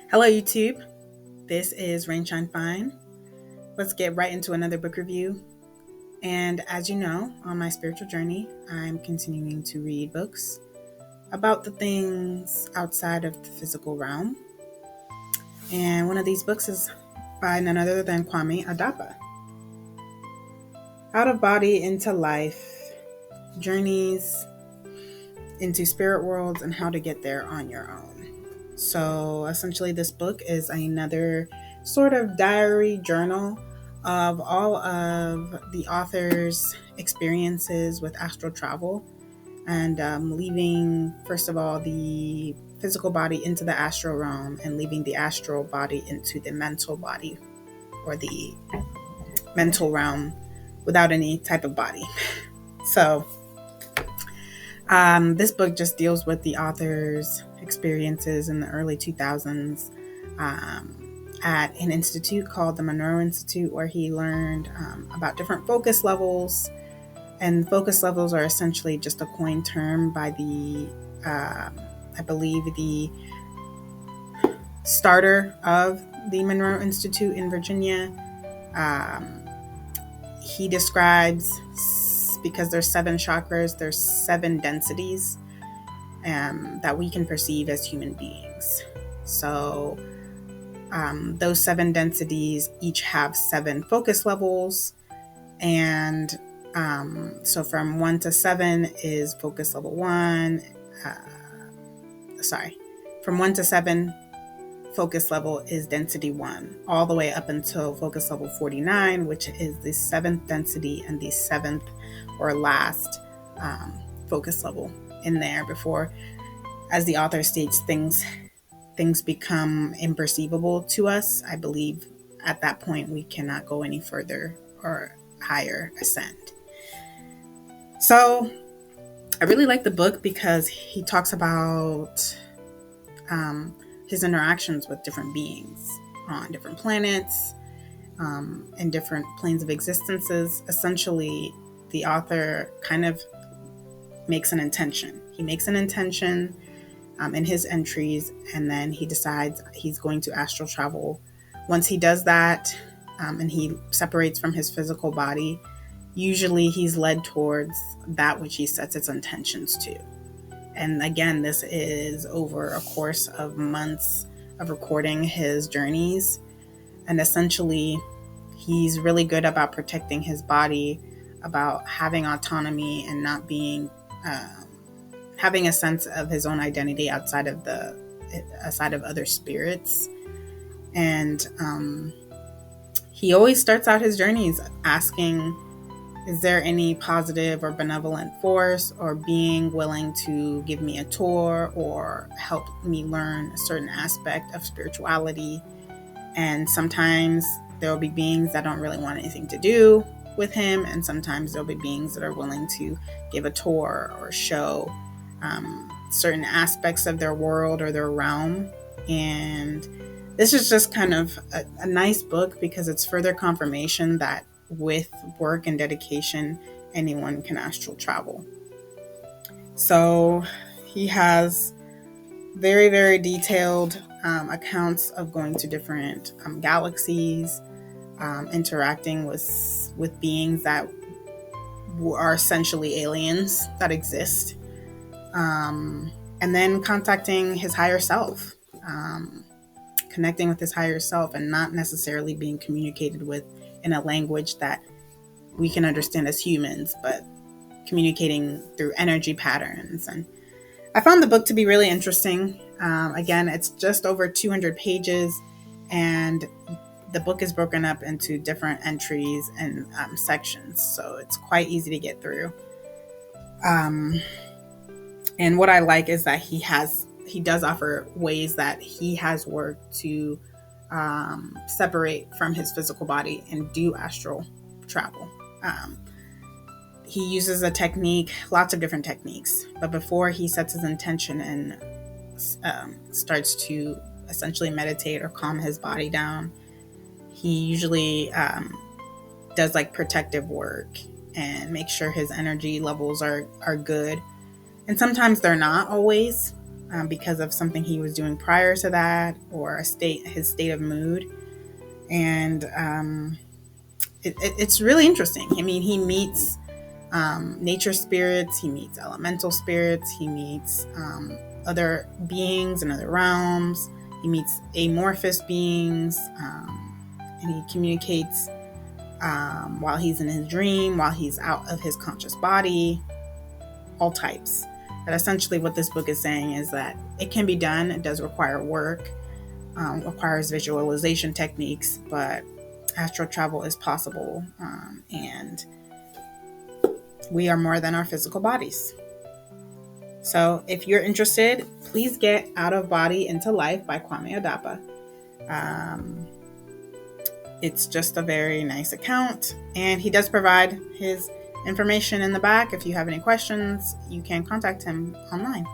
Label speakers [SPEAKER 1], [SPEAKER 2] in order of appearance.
[SPEAKER 1] Hello, YouTube. This is Rain Shine Fine. Let's get right into another book review. And as you know, on my spiritual journey, I'm continuing to read books about the things outside of the physical realm. And one of these books is by none other than Kwame Adapa. Out of Body into Life, Journeys into Spirit Worlds and How to Get There on Your Own. So essentially this book is another sort of diary journal of all of the author's experiences with astral travel and leaving, first of all, the physical body into the astral realm and leaving the astral body into the mental body or the mental realm without any type of body. So this book just deals with the author's experiences in the early 2000s at an institute called the Monroe Institute, where he learned about different focus levels. And focus levels are essentially just a coined term by the, I believe, the starter of the Monroe Institute in Virginia. He describes, because there's 7 chakras, there's 7 densities that we can perceive as human beings. So those 7 densities each have 7 focus levels. And so from 1 to 7 is focus level 1. From 1 to 7, focus level is density 1, all the way up until focus level 49, which is the 7th density and the 7th or last focus level in there before, as the author states, things become imperceivable to us. I believe at that point we cannot go any further or higher ascend. So I really like the book because he talks about his interactions with different beings on different planets and different planes of existences. Essentially, the author kind of makes an intention. He makes an intention in his entries, and then he decides he's going to astral travel. Once he does that and he separates from his physical body, usually he's led towards that which he sets his intentions to. And again, this is over a course of months of recording his journeys. And essentially, he's really good about protecting his body, about having autonomy and not being, having a sense of his own identity outside of other spirits. And he always starts out his journeys asking, is there any positive or benevolent force or being willing to give me a tour or help me learn a certain aspect of spirituality? And sometimes there will be beings that don't really want anything to do with him, and sometimes there'll be beings that are willing to give a tour or show certain aspects of their world or their realm. And this is just kind of a nice book because it's further confirmation that with work and dedication, anyone can astral travel. So he has very, very detailed accounts of going to different galaxies, interacting with beings that are essentially aliens that exist, and then contacting his higher self, connecting with his higher self, and not necessarily being communicated with in a language that we can understand as humans, but communicating through energy patterns. And I found the book to be really interesting. Again, it's just over 200 pages, and the book is broken up into different entries and sections, so it's quite easy to get through. And what I like is that he does offer ways that he has worked to separate from his physical body and do astral travel. He uses a technique, lots of different techniques, but before he sets his intention and starts to essentially meditate or calm his body down, he usually does like protective work and make sure his energy levels are good. And sometimes they're not always, because of something he was doing prior to that, or his state of mood. And it's really interesting. I mean, he meets nature spirits, he meets elemental spirits, he meets other beings in other realms, he meets amorphous beings, and he communicates while he's in his dream, while he's out of his conscious body, all types. But essentially what this book is saying is that it can be done. It does require work, requires visualization techniques, but astral travel is possible, and we are more than our physical bodies. So if you're interested, please get Out of Body into Life by Kwame Adapa. It's just a very nice account, and he does provide his information in the back. If you have any questions, you can contact him online.